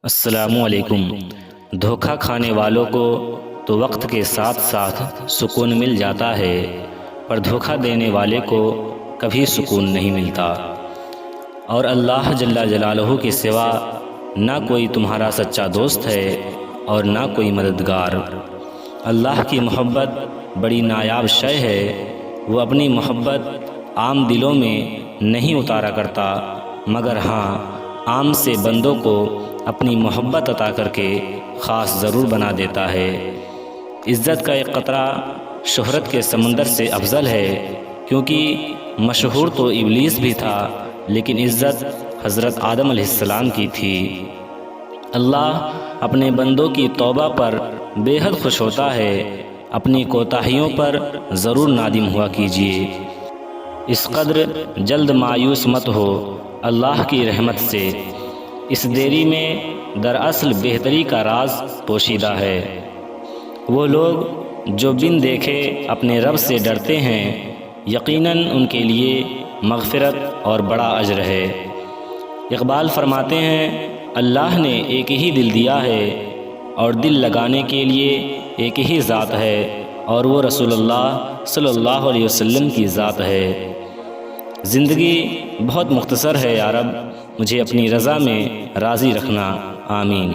السلام علیکم۔ دھوکہ کھانے والوں کو تو وقت کے ساتھ ساتھ سکون مل جاتا ہے، پر دھوکہ دینے والے کو کبھی سکون نہیں ملتا۔ اور اللہ جل جلالہ کے سوا نہ کوئی تمہارا سچا دوست ہے اور نہ کوئی مددگار۔ اللہ کی محبت بڑی نایاب شے ہے، وہ اپنی محبت عام دلوں میں نہیں اتارا کرتا، مگر ہاں عام سے بندوں کو اپنی محبت عطا کر کے خاص ضرور بنا دیتا ہے۔ عزت کا ایک قطرہ شہرت کے سمندر سے افضل ہے، کیونکہ مشہور تو ابلیس بھی تھا، لیکن عزت حضرت آدم علیہ السلام کی تھی۔ اللہ اپنے بندوں کی توبہ پر بے حد خوش ہوتا ہے، اپنی کوتاہیوں پر ضرور نادم ہوا کیجیے۔ اس قدر جلد مایوس مت ہو اللہ کی رحمت سے، اس دیری میں دراصل بہتری کا راز پوشیدہ ہے۔ وہ لوگ جو بن دیکھے اپنے رب سے ڈرتے ہیں، یقیناً ان کے لیے مغفرت اور بڑا اجر ہے۔ اقبال فرماتے ہیں، اللہ نے ایک ہی دل دیا ہے اور دل لگانے کے لیے ایک ہی ذات ہے، اور وہ رسول اللہ صلی اللہ علیہ وسلم کی ذات ہے۔ زندگی بہت مختصر ہے یا رب، مجھے اپنی رضا میں راضی رکھنا، آمین۔